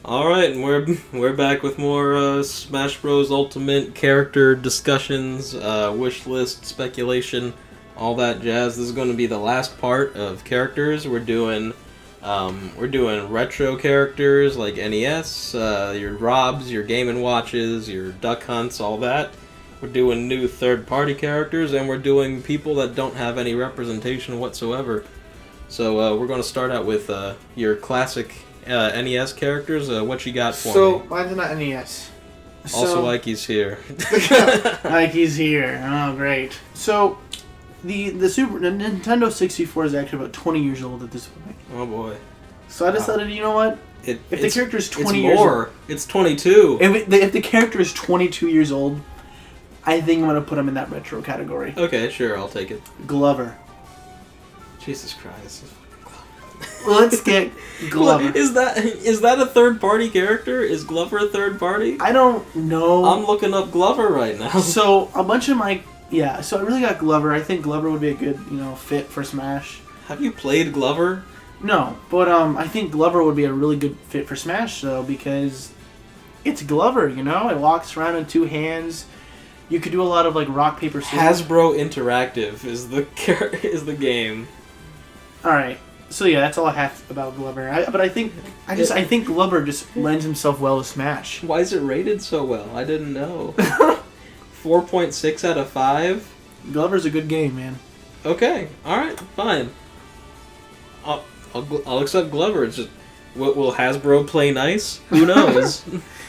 All right, and we're back with more Smash Bros. Ultimate character discussions, wish list speculation, all that jazz. This is going to be the last part of characters. We're doing retro characters like NES, your Robs, your Game and Watches, your Duck Hunts, all that. We're doing new third-party characters, and we're doing people that don't have any representation whatsoever. So we're going to start out with your classic NES characters. What you got for me? So, mine's not NES. Also, Ickye's here. Ickye's here. Oh, great. So, the Nintendo 64 is actually about 20 years old at this point. Oh boy. So I decided, you know what? If the character is 20 it's years more. old... It's 22. If the character is 22 years old, I think I'm going to put him in that retro category. Okay, sure, I'll take it. Glover. Jesus Christ. Let's get Glover. Look, is that a third-party character? Is Glover a third party? I don't know. I'm looking up Glover right now. So, a bunch of my... Yeah, so I really got Glover. I think Glover would be a good, fit for Smash. Have you played Glover? No, but I think Glover would be a really good fit for Smash, though, because it's Glover, It walks around in two hands. You could do a lot of, rock, paper, scissors. Hasbro Interactive is the game. Alright, so yeah, that's all I have about Glover. I think Glover just lends himself well to Smash. Why is it rated so well? I didn't know. 4.6 out of 5? Glover's a good game, man. Okay, alright, fine. I'll accept Glover. It's just, will Hasbro play nice? Who knows?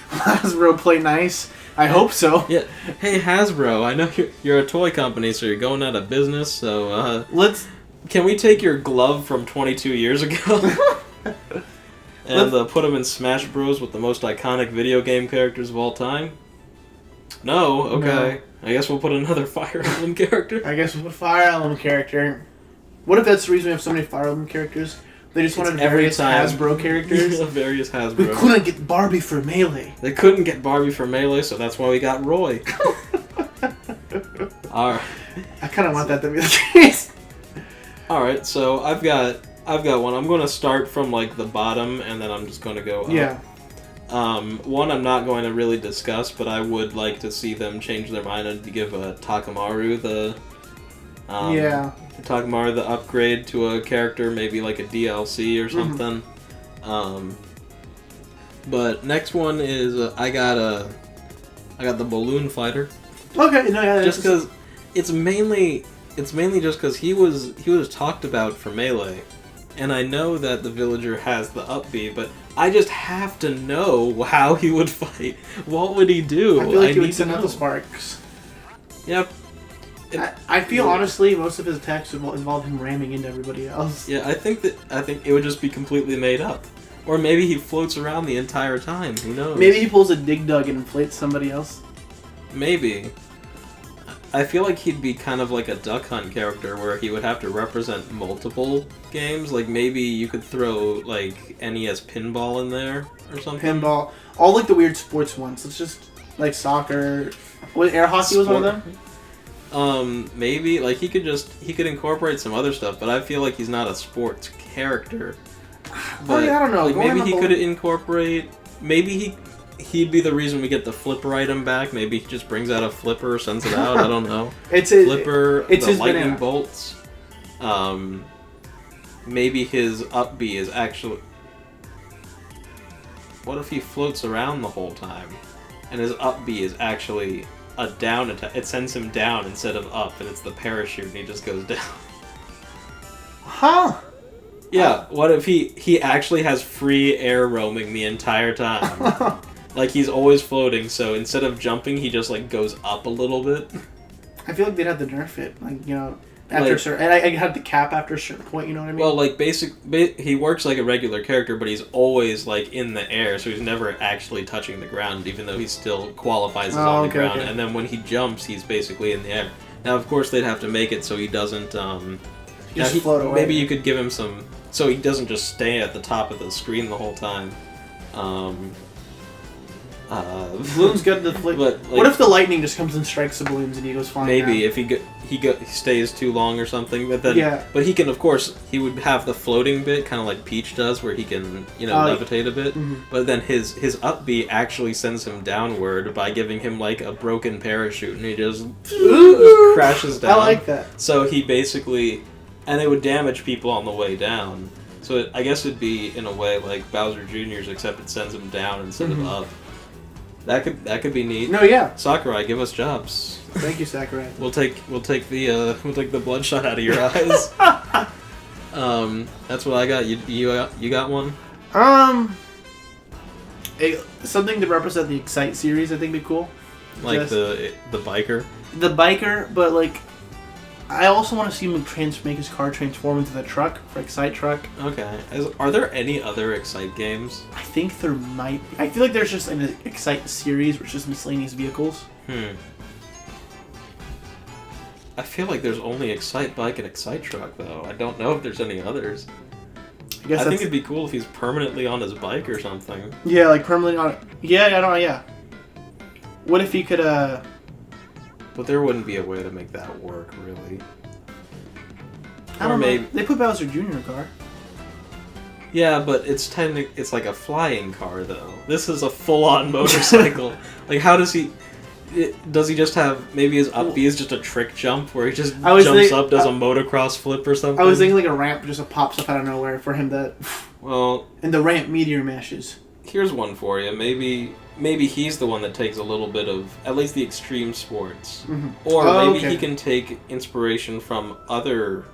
Hasbro play nice? I hope so. Yeah. Hey Hasbro, I know you're a toy company, so you're going out of business. So can we take your glove from 22 years ago and put them in Smash Bros. With the most iconic video game characters of all time? No. Okay. No. I guess we'll put another Fire Emblem character. I guess we'll put a Fire Emblem character. What if that's the reason we have so many Fire Emblem characters? They just wanted various Hasbro characters. Various Hasbro. We couldn't get Barbie for Melee. They couldn't get Barbie for Melee, so that's why we got Roy. Alright. I kind of want that to be the case. Alright, so I've got one. I'm going to start from the bottom, and then I'm just going to go up. Yeah. One I'm not going to really discuss, but I would like to see them change their mind and give Takamaru the Takamaru the upgrade to a character, maybe like a DLC or something. Mm-hmm. But next one is I got the Balloon Fighter. Okay, no, yeah, just because it's mainly just because he was talked about for Melee, and I know that the villager has the up B, but I just have to know how he would fight. What would he do? I feel like he would send out the sparks. Yep. I feel honestly most of his attacks involve him ramming into everybody else. Yeah, I think it would just be completely made up. Or maybe he floats around the entire time. Who knows? Maybe he pulls a Dig Dug and inflates somebody else. Maybe. I feel like he'd be kind of like a Duck Hunt character where he would have to represent multiple games. Like maybe you could throw NES pinball in there or something. Pinball. All the weird sports ones. It's just soccer. Air hockey was one of them? Maybe he could incorporate some other stuff, but I feel like he's not a sports character. But, I don't know. Maybe he could incorporate. Maybe he'd be the reason we get the flipper item back. Maybe he just brings out a flipper, sends it out. I don't know. It's the lightning bolts. Maybe his up B is actually. What if he floats around the whole time, and his up B is actually a down attack? It sends him down instead of up, and it's the parachute, and he just goes down. Huh? Yeah. What if he actually has free air roaming the entire time? He's always floating, so instead of jumping, he just goes up a little bit. I feel like they'd have to nerf it, after a certain. And I had the cap after a certain point. You know what I mean? Well, he works like a regular character, but he's always in the air, so he's never actually touching the ground, even though he still qualifies as on the ground. Okay. And then when he jumps, he's basically in the air. Now, of course, they'd have to make it so he doesn't just float away. Maybe you could give him some, so he doesn't just stay at the top of the screen the whole time. Balloon's good to flick. But, What if the lightning just comes and strikes the balloons and he goes flying maybe down? if he stays too long or something, but then Yeah. But he can, of course, he would have the floating bit, kind of like Peach does, where he can levitate a bit. Mhm. But then his up B actually sends him downward by giving him like a broken parachute, and he just crashes down. I like that. So he basically, and it would damage people on the way down. So I guess it'd be in a way like Bowser Jr.'s, except it sends him down instead of up. That could be neat. No, yeah. Sakurai, give us jobs. Thank you, Sakurai. We'll take the bloodshot out of your eyes. That's what I got. You got one? Something to represent the Excite series, I think would be cool. Like the biker. The biker, but like, I also want to see him make his car transform into the truck for Excite truck. Okay. Are there any other Excite games? I think there might be. I feel like there's just an Excite series which is miscellaneous vehicles. I feel like there's only Excite Bike and Excite Truck, though. I don't know if there's any others. I think it'd be cool if he's permanently on his bike or something. Yeah, like permanently on. Yeah, I don't know. Yeah. What if he could? But there wouldn't be a way to make that work, really. I don't know. They put Bowser Jr. in a car. Yeah, but it's like a flying car, though. This is a full-on motorcycle. Like, how does he? Does he just have, maybe his up B is just a trick jump where he just jumps up, does a motocross flip or something? I was thinking like a ramp just pops up out of nowhere for him to... Well... And the ramp meteor mashes. Here's one for you. Maybe he's the one that takes a little bit of, at least the extreme sports. Mm-hmm. Or maybe he can take inspiration from other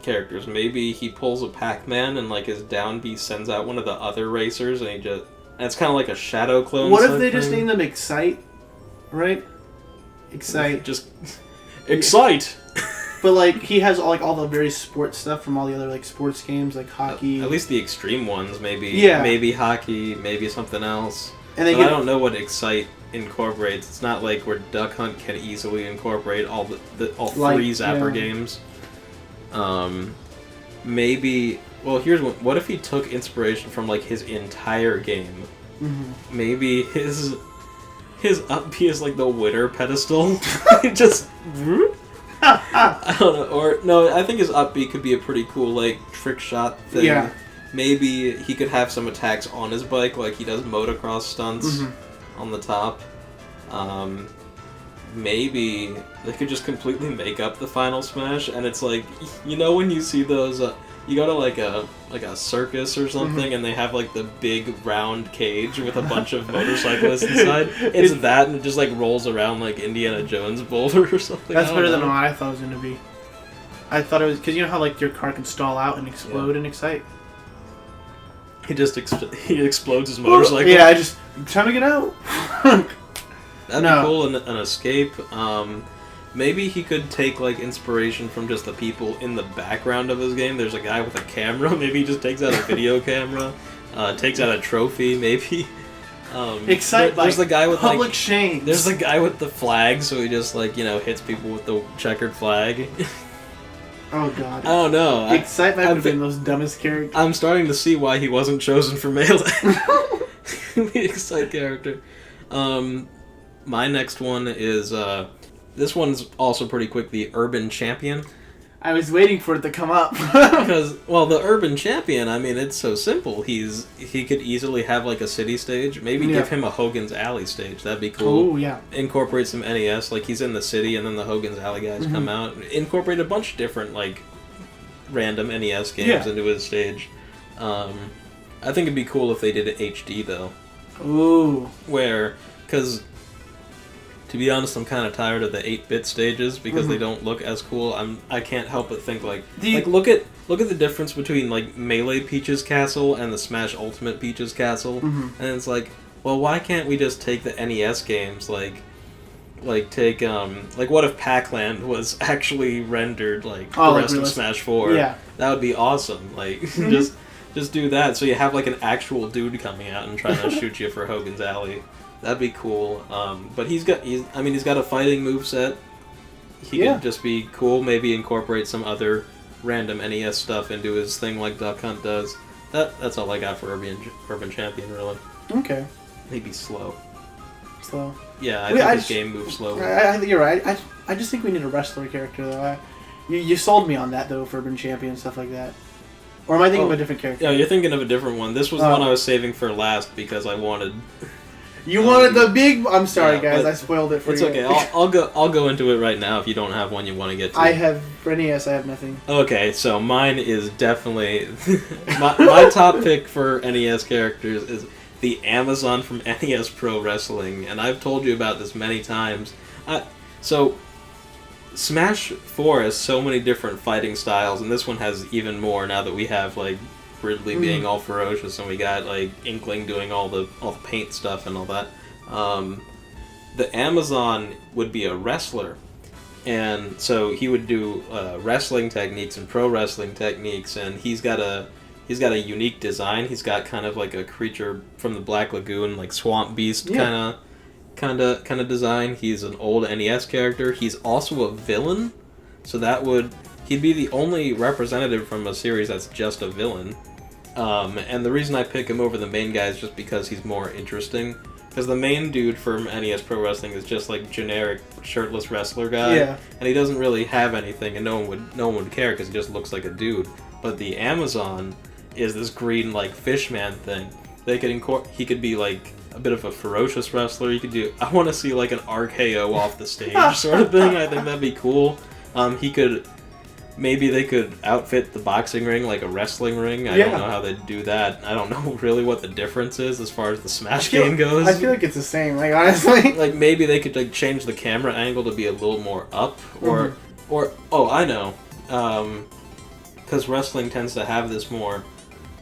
characters. Maybe he pulls a Pac-Man and like his down B sends out one of the other racers and he just... And it's kind of like a shadow clone. What if they just named them Excite? Right? Excite. Just Excite! But like he has all the various sports stuff from all the other like sports games like hockey. At least the extreme ones, maybe. Yeah. Maybe hockey, maybe something else. And I don't know what Excite incorporates. It's not like where Duck Hunt can easily incorporate all three Zapper games. Maybe. Well, here's one. What if he took inspiration from like his entire game? Mm-hmm. Maybe his up B is like the Witter pedestal. Just. I don't know. Or no, I think his up B could be a pretty cool like trick shot thing. Yeah. Maybe he could have some attacks on his bike, like he does motocross stunts on the top. Maybe they could just completely make up the final smash, and it's like, when you see those, you go to like a circus or something, and they have like the big round cage with a bunch of motorcyclists inside. It's that, and it just like rolls around like Indiana Jones boulder or something. That's better than what I thought it was going to be. I thought it was because you know how like your car can stall out and explode and Excite. He just he explodes his motorcycle. Yeah, trying to get out. That'd be cool, an escape. Maybe he could take like inspiration from just the people in the background of his game. There's a guy with a camera. Maybe he just takes out a video camera, takes out a trophy. Maybe. Excite there's the guy with public shame. There's the guy with the flag, so he just hits people with the checkered flag. Oh god. I don't know. Excite might have been the most dumbest character. I'm starting to see why he wasn't chosen for Melee. The Excite character. My next one is this one's also pretty quick. The Urban Champion. I was waiting for it to come up. Because the Urban Champion, I mean, it's so simple. He could easily have like a city stage. Maybe give him a Hogan's Alley stage. That'd be cool. Oh yeah. Incorporate some NES, like he's in the city, and then the Hogan's Alley guys come out. Incorporate a bunch of different like random NES games into his stage. I think it'd be cool if they did it HD though. Ooh. Because to be honest, I'm kind of tired of the 8-bit stages because they don't look as cool. I can't help but think look at the difference between like Melee Peach's Castle and the Smash Ultimate Peach's Castle, and it's like, well, why can't we just take the NES games like take what if Pac-Land was actually rendered like the rest of Smash 4? Yeah, that would be awesome. Like just do that so you have like an actual dude coming out and trying to shoot you for Hogan's Alley. That'd be cool. But he's got a fighting moveset. He could just be cool. Maybe incorporate some other random NES stuff into his thing like Duck Hunt does. That's all I got for Urban Champion, really. Okay. Maybe slow. So Yeah, I think this game moves slowly. I think you're right. I just think we need a wrestler character though. You sold me on that though for Urban Champion and stuff like that. Or am I thinking of a different character? Yeah, you're thinking of a different one. This was the one I was saving for last because I wanted. You wanted the big. I'm sorry, yeah, guys. I spoiled it for it's you. It's okay. I'll go into it right now if you don't have one you want to get to. I have for NES. I have nothing. Okay, so mine is definitely my top pick for NES characters is the Amazon from NES Pro Wrestling, and I've told you about this many times. So Smash 4 has so many different fighting styles, and this one has even more now that we have like Ridley being all ferocious, and we got like Inkling doing all the paint stuff and all that. The Amazon would be a wrestler, and so he would do wrestling techniques and pro wrestling techniques, and he's got a unique design. He's got kind of like a creature from the Black Lagoon, like swamp beast kind of design. He's an old NES character. He's also a villain, so he'd be the only representative from a series that's just a villain. And the reason I pick him over the main guy is just because he's more interesting. Because the main dude from NES Pro Wrestling is just like generic shirtless wrestler guy, and he doesn't really have anything, and no one would care because he just looks like a dude. But the Amazon is this green like fishman thing. He could be like a bit of a ferocious wrestler. You could do. I want to see like an RKO off the stage sort of thing. I think that'd be cool. Maybe they could outfit the boxing ring like a wrestling ring. I don't know how they'd do that. I don't know really what the difference is as far as the Smash game goes. I feel like it's the same. Like honestly, like maybe they could like change the camera angle to be a little more up, or I know, because wrestling tends to have this more.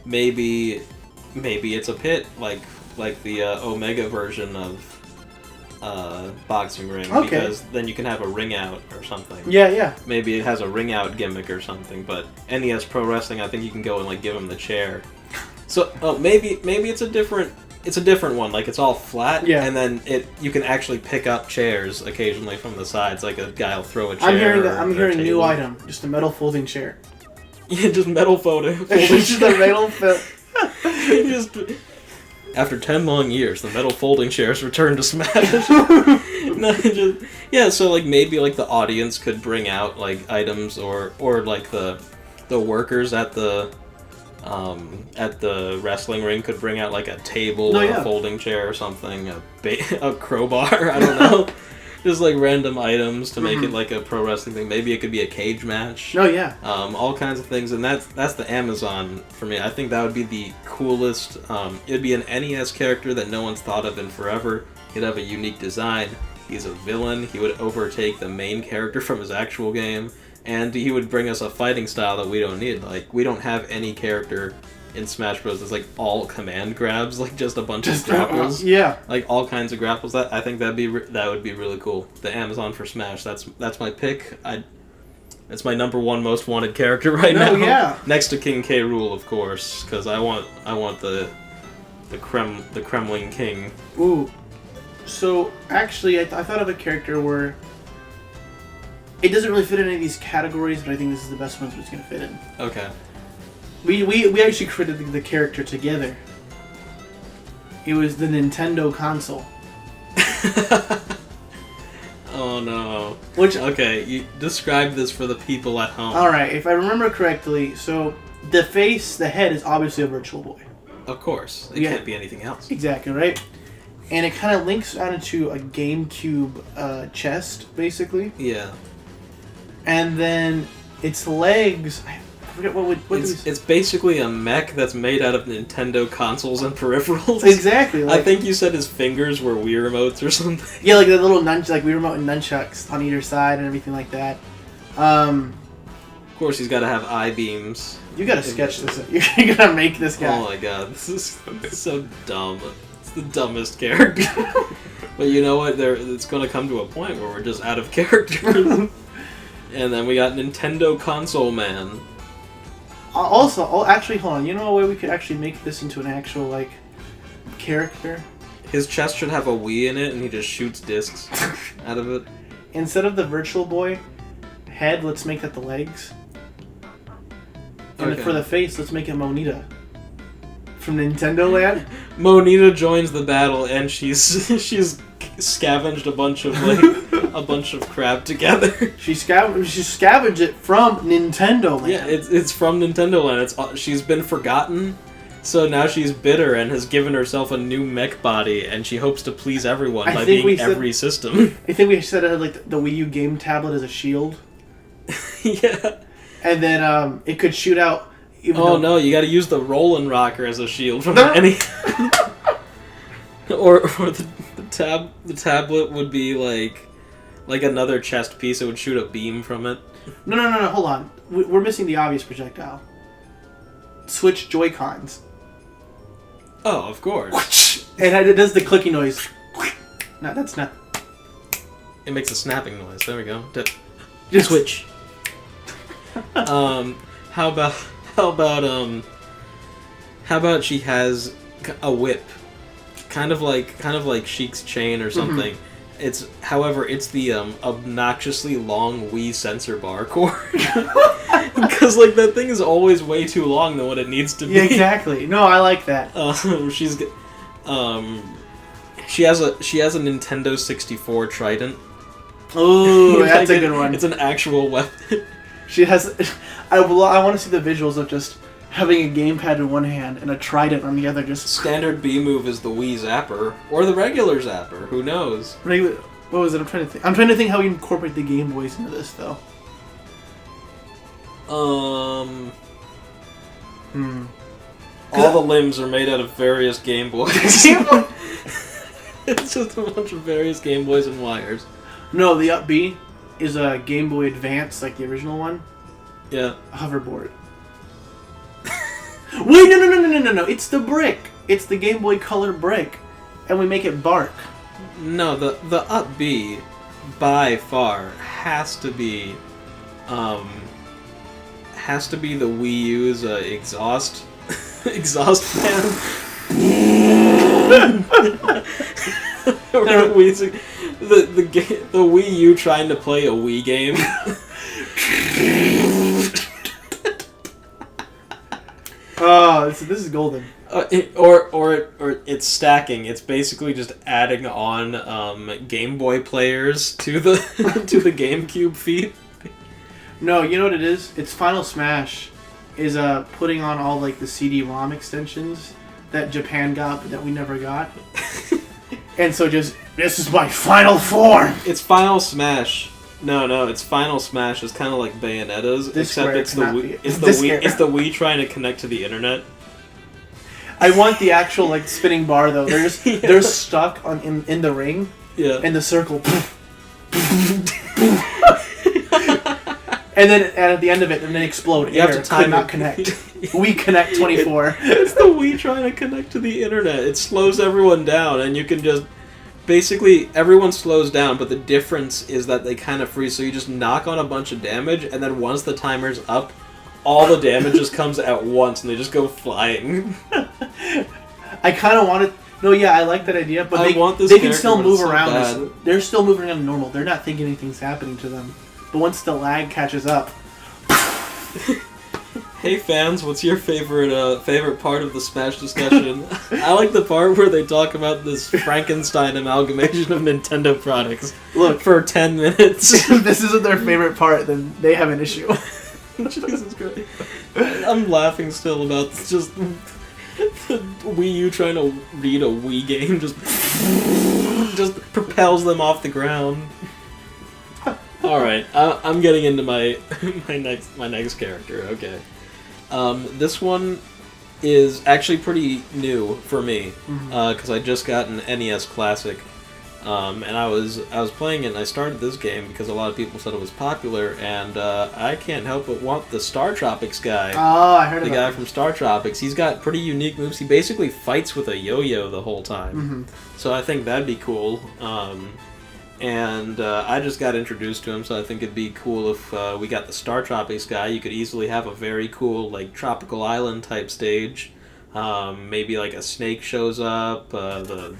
Maybe it's a pit like the Omega version of boxing ring, because then you can have a ring out or something. Yeah. Maybe it has a ring out gimmick or something, but NES Pro Wrestling, I think you can go and like give him the chair. So maybe it's a different one. Like it's all flat, and then you can actually pick up chairs occasionally from the sides. Like a guy will throw a chair. I'm hearing a new item, just a metal folding chair. Yeah, just metal folding. Just a metal After 10 long years, the metal folding chairs return to Smash. So like maybe like the audience could bring out like items, or like the workers at the wrestling ring could bring out like a table or a folding chair or something, a crowbar. I don't know. Just like random items to make it like a pro wrestling thing. Maybe it could be a cage match. Oh yeah. All kinds of things, and that's the Amazon for me. I think that would be the coolest. It'd be an NES character that no one's thought of in forever. He'd have a unique design. He's a villain. He would overtake the main character from his actual game, and he would bring us a fighting style that we don't need. Like we don't have any character in Smash Bros. It's like all command grabs, like just a bunch of grapples. Like all kinds of grapples. That I think that would be really cool. The Amazon for Smash. That's my pick. It's my number one most wanted character right now. Yeah. Next to King K. Rool, of course, because I want the Kremlin King. Ooh. So actually, I thought of a character where it doesn't really fit in any of these categories, but I think this is the best one it's going to fit in. Okay. We actually created the character together. It was the Nintendo console. Oh no. Okay, you describe this for the people at home. Alright, if I remember correctly, so the head is obviously a Virtual Boy. Of course. It can't be anything else. Exactly, right? And it kind of links out into a GameCube chest, basically. Yeah. And then its legs... It's basically a mech that's made out of Nintendo consoles and peripherals. Exactly. I think you said his fingers were Wii remotes or something. Yeah, like the little Wii remote and nunchucks on either side and everything like that. Of course, he's got to have I-beams. You got to sketch this. You're gonna make this guy. Oh my god, this is so dumb. It's the dumbest character. But you know what? It's going to come to a point where we're just out of characters. And then we got Nintendo Console Man. Actually, hold on. You know a way we could actually make this into an actual, like, character? His chest should have a Wii in it, and he just shoots discs out of it. Instead of the Virtual Boy head, let's make that the legs. And for the face, let's make it Monita. From Nintendo Land. Monita joins the battle, and she's scavenged a bunch of crap together. She scavenged it from Nintendo Land. Yeah, it's from Nintendo Land. She's been forgotten, so now she's bitter and has given herself a new mech body, and she hopes to please everyone by being every system. I think we said it had like the Wii U game tablet as a shield. Yeah. And then it could shoot out. No, you got to use the Rollin' Rocker as a shield from any. or the tablet would be like another chest piece. It would shoot a beam from it. No. Hold on. We're missing the obvious projectile. Switch Joy-Cons. Oh, of course. And it does the clicking noise. No, that's not. It makes a snapping noise. There we go. Just switch. How about she has a whip, kind of like Sheik's chain or something. Mm-hmm. It's the obnoxiously long Wii sensor bar cord. Because that thing is always way too long than what it needs to be. Yeah, exactly. No, I like that. She has a Nintendo 64 Trident. Oh, that's a good one. It's an actual weapon. She has. I want to see the visuals of just having a gamepad in one hand and a trident on the other. Just standard B move is the Wii Zapper or the regular Zapper. Who knows? What was it? I'm trying to think how we incorporate the Game Boys into this though. All the limbs are made out of various Game Boys. It's just a bunch of various Game Boys and wires. No, the Up B is a Game Boy Advance, like the original one. Yeah. A hoverboard. Wait, no. It's the brick. It's the Game Boy Color brick. And we make it bark. No, the Up B, by far, has to be the Wii U's exhaust fan. The Wii U trying to play a Wii game. Oh, this is golden. Or it's stacking. It's basically just adding on Game Boy players to the to the GameCube feed. No, you know what it is? It's Final Smash is putting on all the CD-ROM extensions that Japan got but that we never got. And so this is my final form. It's Final Smash. No, it's Final Smash. It's kind of like Bayonetta's, except it's the Wii trying to connect to the internet. I want the actual spinning bar though. They're stuck in the ring. Yeah. In the circle. And then at the end of it, and then explode. You have to time not connect. We connect 24. It's the Wii trying to connect to the internet. It slows everyone down, and you can just basically everyone slows down, but the difference is that they kind of freeze. So you just knock on a bunch of damage, and then once the timer's up, all the damage just comes at once, and they just go flying. I kind of want it. No, yeah, I like that idea, but they can still move around. They're still moving around normal. They're not thinking anything's happening to them. But once the lag catches up... Hey fans, what's your favorite part of the Smash discussion? I like the part where they talk about this Frankenstein amalgamation of Nintendo products. Look, for 10 minutes. If this isn't their favorite part, then they have an issue. Jesus Christ. I'm laughing still about just the Wii U trying to read a Wii game just propels them off the ground. All right, I'm getting into my next character. Okay, this one is actually pretty new for me because I just got an NES Classic, and I was playing it and I started this game because a lot of people said it was popular, and I can't help but want the Star Tropics guy. Oh, I heard the guy from Star Tropics. He's got pretty unique moves. He basically fights with a yo-yo the whole time, so I think that'd be cool. And I just got introduced to him, so I think it'd be cool if we got the Star Tropics guy. You could easily have a very cool, tropical island type stage. Maybe a snake shows up, the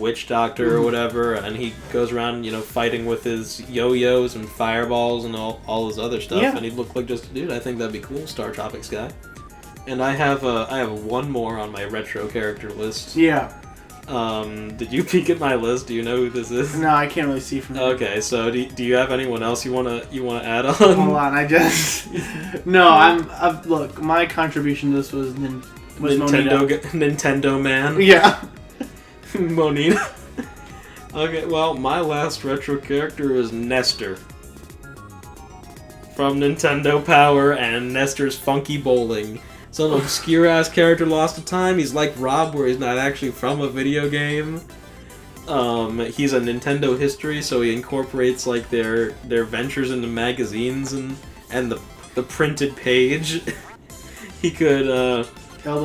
witch doctor or whatever, and he goes around, fighting with his yo-yos and fireballs and all his other stuff, and he'd look like just a dude. I think that'd be cool, Star Tropics guy. And I have one more on my retro character list. Yeah. Did you peek at my list? Do you know who this is? No, I can't really see from here. Okay, so do you have anyone else you wanna add on? Hold on, I just no. I'm look. My contribution to this was Nintendo Man. Yeah, Monita. Okay, well, my last retro character is Nestor from Nintendo Power and Nestor's Funky Bowling. Some obscure-ass character lost to time. He's like Rob, where he's not actually from a video game. He's a Nintendo history, so he incorporates like their ventures into magazines and the printed page. He could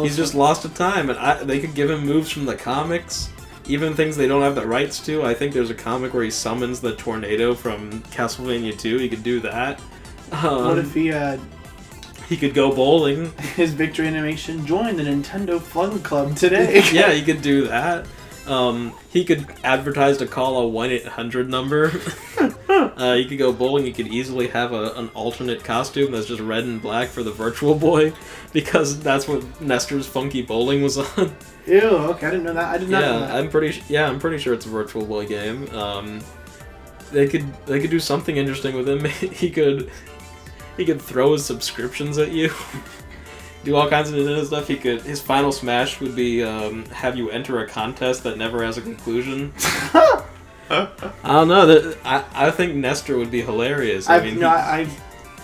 he's just lost to time, and they could give him moves from the comics, even things they don't have the rights to. I think there's a comic where he summons the tornado from Castlevania 2. He could do that. What if he could go bowling? His victory animation, join the Nintendo Fun Club today. Yeah, he could do that. He could advertise to call a 1-800 number. He could go bowling. He could easily have an alternate costume that's just red and black for the Virtual Boy, because that's what Nestor's Funky Bowling was on. Ew, okay, I didn't know that. I did not know that. I'm pretty sure it's a Virtual Boy game. They could do something interesting with him. He could throw his subscriptions at you. Do all kinds of Nintendo stuff. His final smash would be have you enter a contest that never has a conclusion. I don't know. I think Nestor would be hilarious. I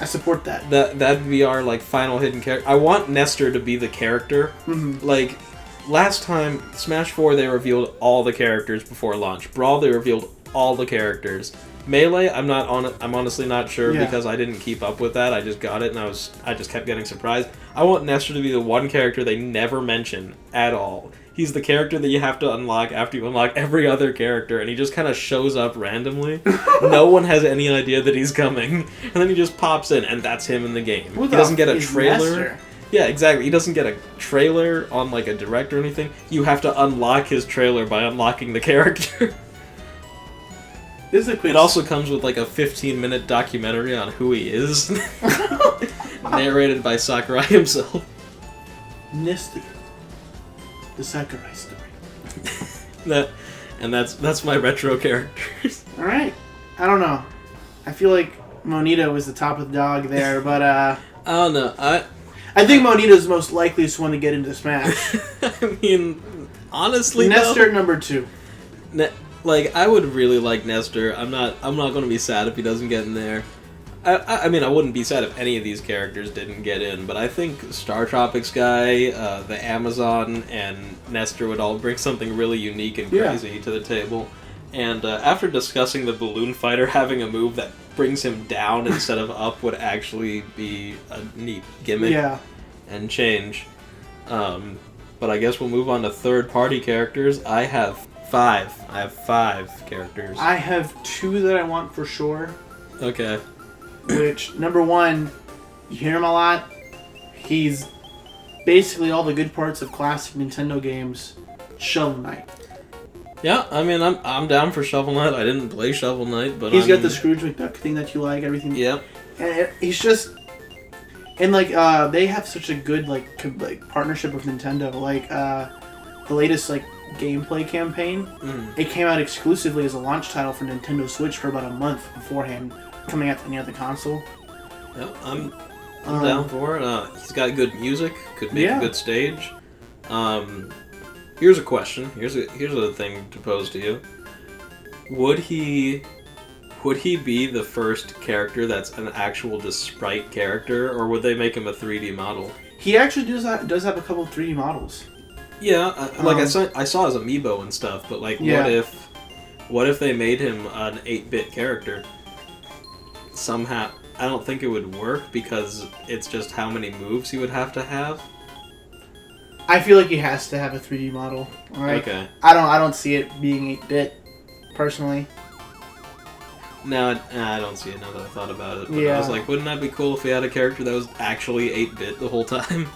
support that. That'd be our like final hidden character. I want Nestor to be the character. Mm-hmm. Like last time, Smash 4, they revealed all the characters before launch. Brawl, they revealed all the characters. Melee, I'm honestly not sure because I didn't keep up with that. I just got it and I just kept getting surprised. I want Nestor to be the one character they never mention at all. He's the character that you have to unlock after you unlock every other character, and he just kind of shows up randomly. No one has any idea that he's coming, and then he just pops in, and that's him in the game. He doesn't get a trailer. Nestor? Yeah, exactly. He doesn't get a trailer on like a direct or anything. You have to unlock his trailer by unlocking the character. It also comes with like a 15-minute documentary on who he is, narrated by Sakurai himself. Nestor, the Sakurai story. That's my retro characters. All right, I don't know. I feel like Monita was the top of the dog there, but I don't know. I think Monita's the most likeliest one to get into Smash. I mean, honestly, Nestor number 2. Like, I would really like Nestor. I'm not going to be sad if he doesn't get in there. I mean, I wouldn't be sad if any of these characters didn't get in, but I think Star Tropics guy, the Amazon, and Nestor would all bring something really unique and crazy to the table. And after discussing the Balloon Fighter, having a move that brings him down instead of up would actually be a neat gimmick and change. But I guess we'll move on to third-party characters. I have 5 characters. I have 2 that I want for sure. Okay. Which, number 1, you hear him a lot. He's basically all the good parts of classic Nintendo games. Shovel Knight. Yeah, I mean, I'm down for Shovel Knight. I didn't play Shovel Knight, but he's got the Scrooge McDuck thing that you like, everything. Yep. And he's just... And, like, they have such a good, like partnership with Nintendo. Like, the latest, like, gameplay campaign, it came out exclusively as a launch title for Nintendo Switch for about a month beforehand, coming out to any other console. Yep, I'm down for it. He's got good music, could make a good stage. Here's a question. Here's a thing to pose to you. Would he be the first character that's an actual just sprite character, or would they make him a 3D model? He actually does have a couple of 3D models. Yeah, like I saw his amiibo and stuff, but like, what if they made him an 8-bit character? Somehow, I don't think it would work because it's just how many moves he would have to have. I feel like he has to have a 3D model. Right? Okay. I don't see it being 8-bit, personally. No, I don't see it now that I thought about it. But I was like, wouldn't that be cool if we had a character that was actually 8-bit the whole time?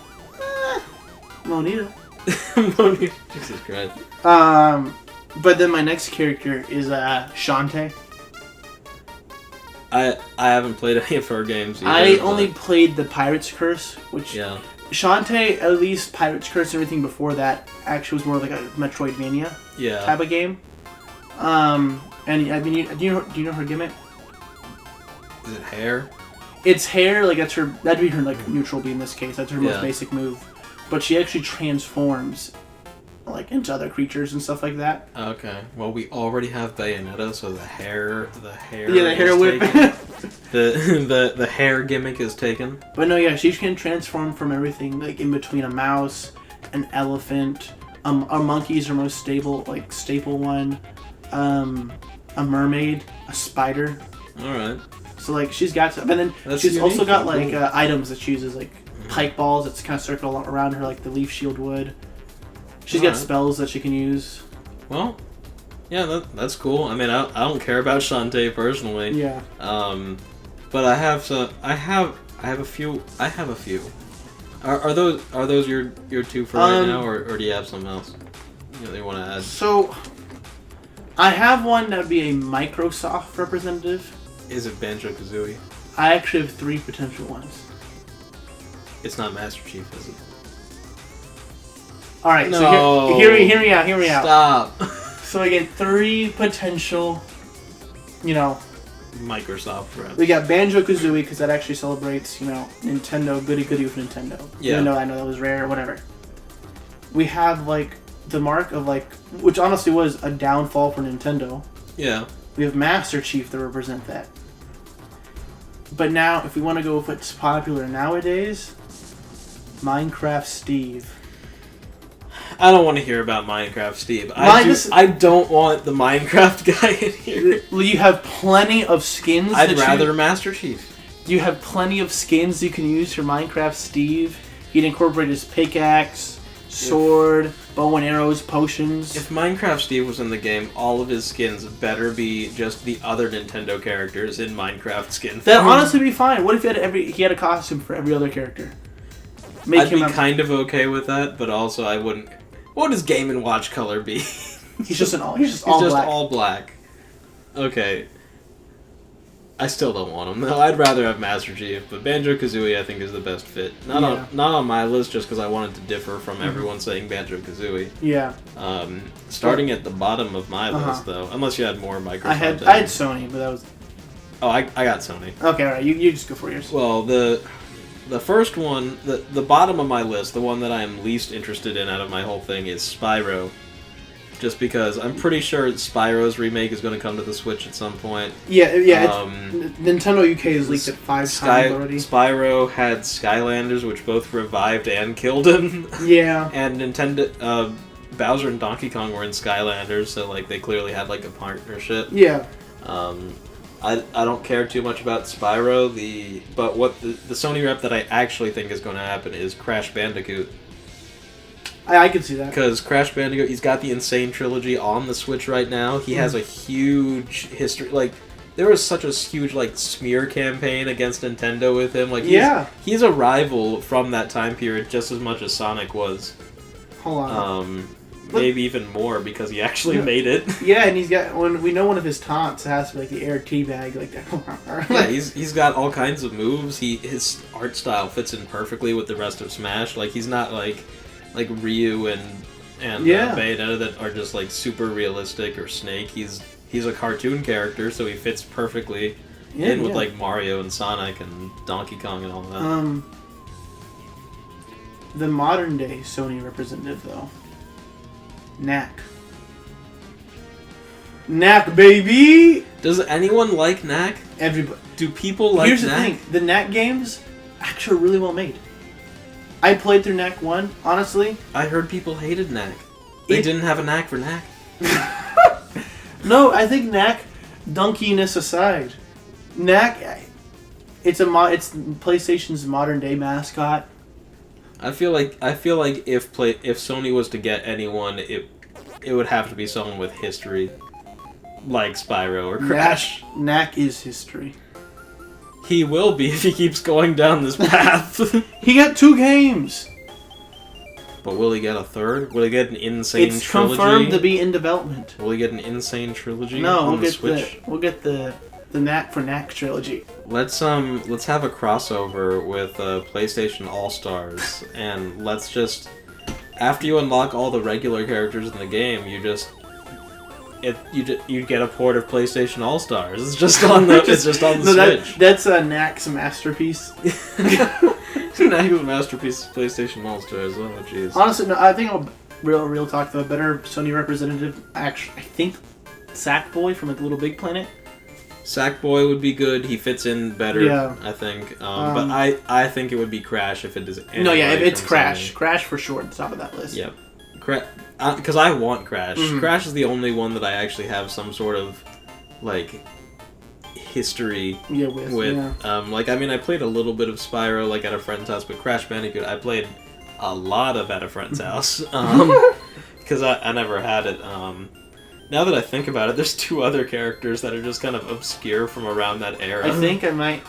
Monita. Monita. Jesus Christ. But then my next character is Shantae. I haven't played any of her games either. I only played the Pirate's Curse, which Shantae, at least Pirate's Curse and everything before that, actually was more like a Metroidvania type of game. And I mean, do you know her gimmick? Is it hair? It's hair. Like that'd be her like neutral B in this case. That's her most basic move. But she actually transforms, like into other creatures and stuff like that. Okay. Well, we already have Bayonetta, so the hair. Yeah, the hair whip. the hair gimmick is taken. But no, yeah, she can transform from everything, like in between a mouse, an elephant, a monkey's her most staple one, a mermaid, a spider. All right. So like she's got stuff, and then she's also got like items that she uses, like pike balls that's kind of circle around her, like the leaf shield would. She's got spells that she can use. Well, yeah, that's cool. I mean, I don't care about Shantae personally. Yeah. But I have a few. Are those your two for right now, or do you have something else you want to add? So, I have one that would be a Microsoft representative. Is it Banjo-Kazooie? I actually have 3 potential ones. It's not Master Chief, is it? All right, no. So hear me out. Stop. So I get 3 potential, Microsoft reps. We got Banjo-Kazooie because that actually celebrates, Nintendo, goody with Nintendo. Yeah. Even though I know that was rare, whatever. We have like the mark of which honestly was a downfall for Nintendo. Yeah. We have Master Chief to represent that. But now, if we want to go with what's popular nowadays, Minecraft Steve. I don't want to hear about Minecraft Steve. I don't want the Minecraft guy in here. You have plenty of skins. I'd rather Master Chief. You have plenty of skins you can use for Minecraft Steve. He'd incorporate his pickaxe, sword, bow and arrows, potions. If Minecraft Steve was in the game, all of his skins better be just the other Nintendo characters in Minecraft skin. That'd honestly be fine. What if he had a costume for every other character? I'd be kind of okay with that, but also I wouldn't. What does Game & Watch color be? He's just all black. Okay. I still don't want him though. I'd rather have Master Chief, but Banjo-Kazooie I think is the best fit. Not on my list, just because I wanted to differ from everyone saying Banjo-Kazooie. Yeah. Starting at the bottom of my list though, unless you had more Microsoft. I had Sony, but that was. Oh, I got Sony. Okay, all right. You just go for yours. Well, the first one, the bottom of my list, the one that I am least interested in out of my whole thing is Spyro. Just because I'm pretty sure Spyro's remake is going to come to the Switch at some point. Yeah. Nintendo UK has leaked it 5 times already. Spyro had Skylanders, which both revived and killed him. Yeah. And Nintendo, Bowser and Donkey Kong were in Skylanders, so they clearly had a partnership. Yeah. I don't care too much about Spyro. But what the Sony rep that I actually think is going to happen is Crash Bandicoot. I can see that. Because Crash Bandicoot, he's got the Insane Trilogy on the Switch right now. He has a huge history. There was such a huge, smear campaign against Nintendo with him. He's a rival from that time period just as much as Sonic was. Hold on. Maybe even more because he actually made it. Yeah, and he's got we know one of his taunts has to be the air teabag that. Yeah, he's got all kinds of moves. His art style fits in perfectly with the rest of Smash. He's not like Ryu and Bayonetta that are just super realistic, or Snake. He's a cartoon character, so he fits perfectly in with Mario and Sonic and Donkey Kong and all that. The modern day Sony representative though. Knack, baby! Does anyone like Knack? Everybody. Do people like Knack? Here's the thing. The Knack games actually are really well made. I played through Knack 1, honestly. I heard people hated Knack. They didn't have a knack for Knack. No, I think Knack, donkeyness aside, Knack, it's PlayStation's modern day mascot. I feel like if Sony was to get anyone, it would have to be someone with history, like Spyro or Crash. Knack is history. He will be if he keeps going down this path. He got 2 games. But will he get a third? Will he get an insane trilogy? It's confirmed to be in development. Will he get an insane trilogy? No, on the Switch? We'll get the the Knack for Knack trilogy. Let's have a crossover with PlayStation All Stars, and let's just, after you unlock all the regular characters in the game, you get a port of PlayStation All Stars. It's just on the Switch. That's a Knack's masterpiece. Knack's masterpiece is PlayStation All Stars. Oh jeez. Honestly, no. I think real talk though. A better Sony representative, actually, I think Sackboy from Little Big Planet. Sackboy would be good. He fits in better, Yeah. I think. But I think it would be Crash if it is. No, yeah, if it's Crash. Sony. Crash for sure at the top of that list. Yep. Because I want Crash. Mhm. Crash is the only one that I actually have some sort of, like, history with. Yeah. Like, I mean, I played a little bit of Spyro, like, at a friend's house, but Crash Bandicoot, I played a lot of at a friend's house. Because I never had it. Now that I think about it, there's two other characters that are just kind of obscure from around that era. I think I might...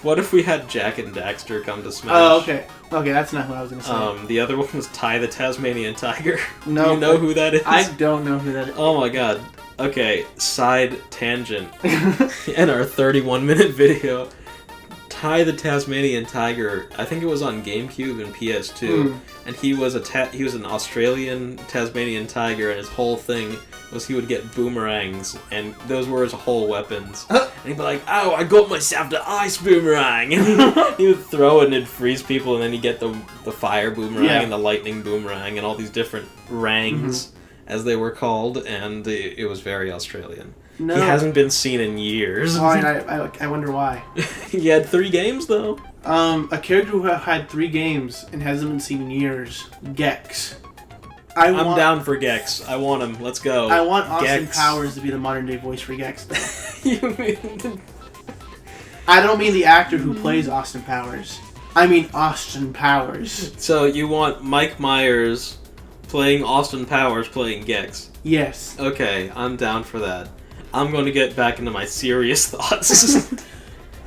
What if we had Jak and Daxter come to Smash? Oh, okay. Okay, that's not what I was going to say. The other one was Ty the Tasmanian Tiger. No. Do you know who that is? I don't know who that is. Oh my god. Okay, side tangent. In our 31-minute video, Ty the Tasmanian Tiger, I think it was on GameCube and PS2, and he was an Australian Tasmanian Tiger, and his whole thing was he would get boomerangs, and those were his whole weapons. And he'd be like, "Oh, I got myself the ice boomerang!" And he would throw it and it'd freeze people, and then he'd get the fire boomerang and the lightning boomerang and all these different rangs, as they were called, and it was very Australian. No. He hasn't been seen in years. Oh, I wonder why. He had 3 games, though. A character who had 3 games and hasn't been seen in years. Gex. I'm down for Gex. I want him. Let's go. I want Austin Gex. Powers to be the modern day voice for Gex, though. You mean... I don't mean the actor who plays Austin Powers. I mean Austin Powers. So you want Mike Myers playing Austin Powers playing Gex? Yes. Okay, I'm down for that. I'm going to get back into my serious thoughts.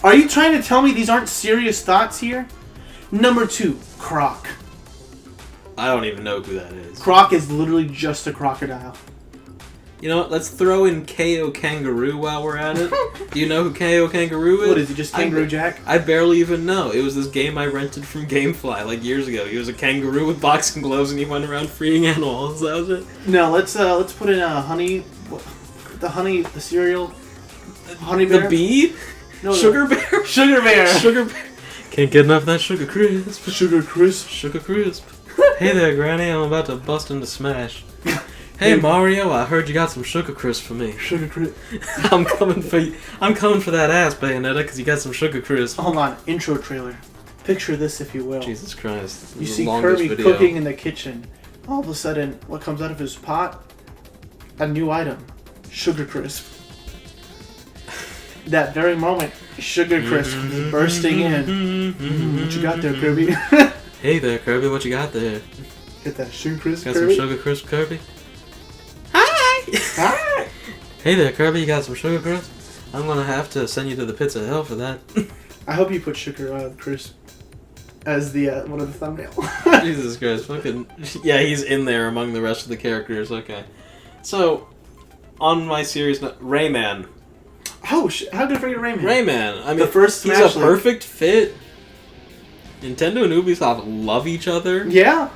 Are you trying to tell me these aren't serious thoughts here? Number 2, Croc. I don't even know who that is. Croc is literally just a crocodile. You know what? Let's throw in KO Kangaroo while we're at it. Do you know who KO Kangaroo is? What is he, just Kangaroo Jack? I barely even know. It was this game I rented from Gamefly like years ago. He was a kangaroo with boxing gloves and he went around freeing animals. That was it. No, let's put in the cereal. Honey Bear? The bee? No, Sugar Bear? Sugar Bear! Sugar Bear. Can't get enough of that Sugar Crisp. Sugar Crisp. Sugar Crisp. Hey there, Granny. I'm about to bust into Smash. Hey Mario, I heard you got some Sugar Crisp for me. Sugar Crisp. I'm coming for you. I'm coming for that ass, Bayonetta, because you got some Sugar Crisp. Hold on, intro trailer. Picture this, if you will. Jesus Christ. You see Kirby cooking in the kitchen. All of a sudden, what comes out of his pot? A new item. Sugar Crisp. That very moment, Sugar Crisp is bursting in. What you got there, Kirby? Hey there, Kirby, what you got there? Get that Sugar Crisp, Got Kirby? some Sugar Crisp, Kirby? Hi! Hi! Hey there, Kirby, you got some Sugar Crisp? I'm gonna have to send you to the pits of hell for that. I hope you put Sugar Crisp as the one of the thumbnail. Jesus Christ, fucking... Yeah, he's in there among the rest of the characters, okay. So, on my serious note, Rayman. Oh, how did I forget Rayman? Rayman, I mean, the first he's Smash a perfect fit. Nintendo and Ubisoft love each other. Yeah.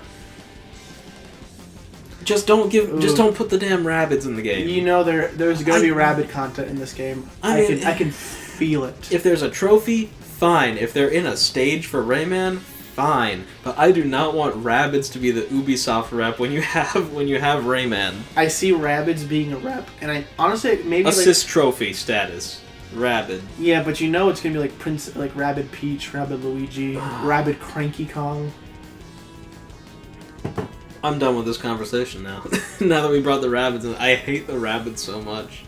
Just don't put the damn rabbits in the game. You know there's gonna be rabbit content in this game. I can feel it. If there's a trophy, fine. If they're in a stage for Rayman, fine. But I do not want rabbits to be the Ubisoft rep when you have Rayman. I see rabbits being a rep, and I honestly maybe assist trophy status. Rabbit. Yeah, but you know it's gonna be like Rabbid Peach, Rabbid Luigi, Rabbid Cranky Kong. I'm done with this conversation now. Now that we brought the rabbits in, I hate the rabbits so much.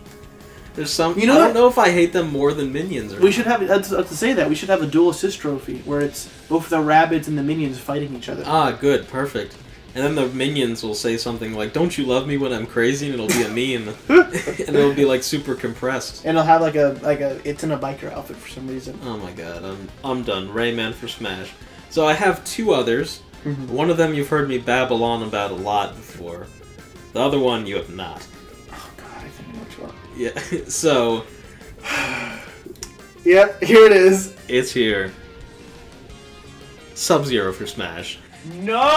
There's some. I don't know if I hate them more than minions. We should have to say that we should have a dual assist trophy where it's both the rabbits and the minions fighting each other. Ah, good, perfect. And then the minions will say something like, "Don't you love me when I'm crazy?" And it'll be a meme, and it'll be like super compressed. And it'll have like a it's in a biker outfit for some reason. Oh my god, I'm done. Rayman for Smash. So I have 2 others. Mm-hmm. One of them you've heard me babble on about a lot before. The other one you have not. Oh god, I think I know which one. Yeah. So Yep, here it is. It's here. Sub-Zero for Smash. No!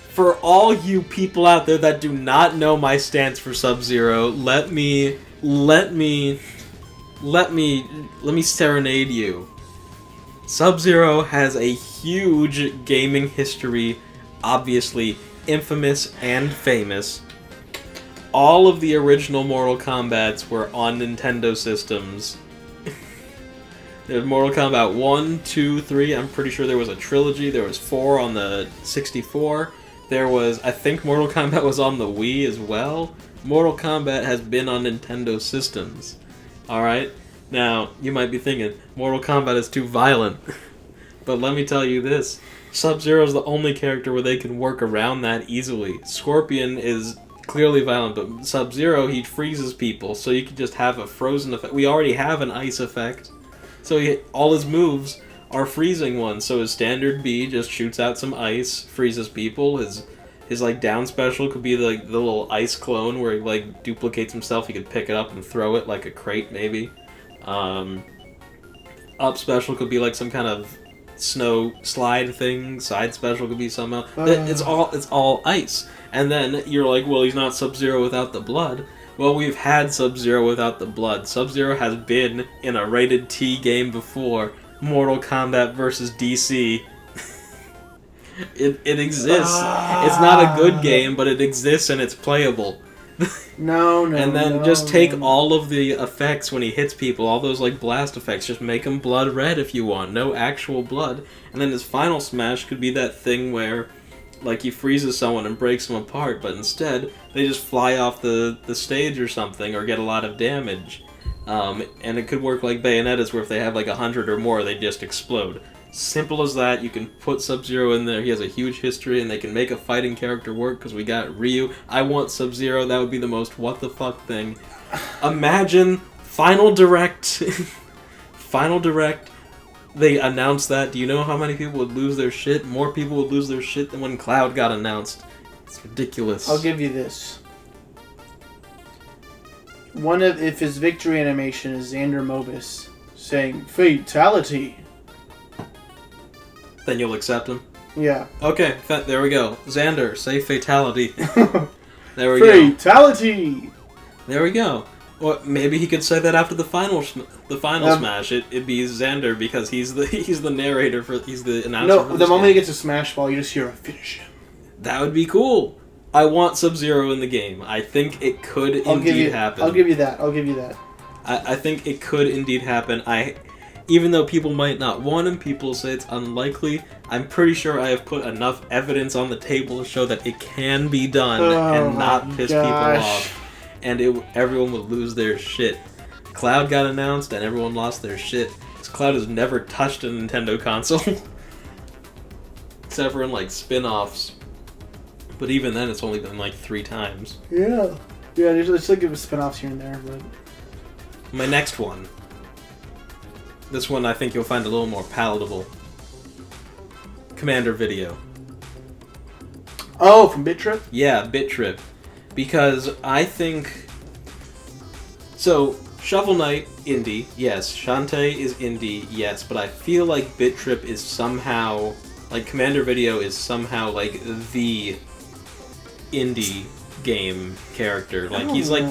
For all you people out there that do not know my stance for Sub-Zero, let me serenade you. Sub-Zero has a huge gaming history, obviously infamous and famous. All of the original Mortal Kombats were on Nintendo systems. There's Mortal Kombat 1, 2, 3, I'm pretty sure there was a trilogy, there was 4 on the 64. There was, I think Mortal Kombat was on the Wii as well. Mortal Kombat has been on Nintendo systems. Alright? Now, you might be thinking, Mortal Kombat is too violent. But let me tell you this. Sub-Zero is the only character where they can work around that easily. Scorpion is clearly violent, but Sub-Zero, he freezes people, so you can just have a frozen effect. We already have an ice effect. So all his moves are freezing ones. So his standard B just shoots out some ice, freezes people. His like down special could be like the little ice clone where he like duplicates himself. He could pick it up and throw it like a crate maybe. Up special could be like some kind of snow slide thing. Side special could be somehow. It's all ice. And then you're like, well, he's not Sub-Zero without the blood. Well, we've had Sub-Zero without the blood. Sub-Zero has been in a rated T game before. Mortal Kombat vs. DC. It exists. It's not a good game, but it exists and it's playable. No. And then just take all of the effects when he hits people, all those like blast effects, just make him blood red if you want. No actual blood. And then his final smash could be that thing where like he freezes someone and breaks them apart, but instead they just fly off the stage or something or get a lot of damage. And it could work like Bayonetta's where if they have like 100 or more, they just explode. Simple as that. You can put Sub-Zero in there. He has a huge history and they can make a fighting character work because we got Ryu. I want Sub-Zero. That would be the most what the fuck thing. Imagine Final Direct. Final Direct. They announced that. Do you know how many people would lose their shit? More people would lose their shit than when Cloud got announced. It's ridiculous. I'll give you this. If his victory animation is Xander Mobus saying fatality, then you'll accept him. Yeah. Okay, there we go. Xander, say fatality. There we go. Fatality. There we go. Well, maybe he could say that after the final smash. It'd be Xander because he's the narrator he's the announcer. No, for the moment he game. gets a smash ball, you just hear a finish him. That would be cool. I want Sub-Zero in the game. I think it could indeed happen. I'll give you that. I think it could indeed happen. Even though people might not want him, people say it's unlikely, I'm pretty sure I have put enough evidence on the table to show that it can be done and not piss people off. And everyone would lose their shit. Cloud got announced and everyone lost their shit. Because Cloud has never touched a Nintendo console. Except for in like spin-offs. But even then it's only been like 3 times. Yeah. Yeah, they still give us spin-offs here and there, but... My next one. This one I think you'll find a little more palatable. Commander Video. Oh, from BitTrip? Yeah, BitTrip. Because I think... So, Shovel Knight, indie, yes. Shantae is indie, yes. But I feel like BitTrip is somehow... Like, Commander Video is somehow, like, the indie game character. Like, he's like...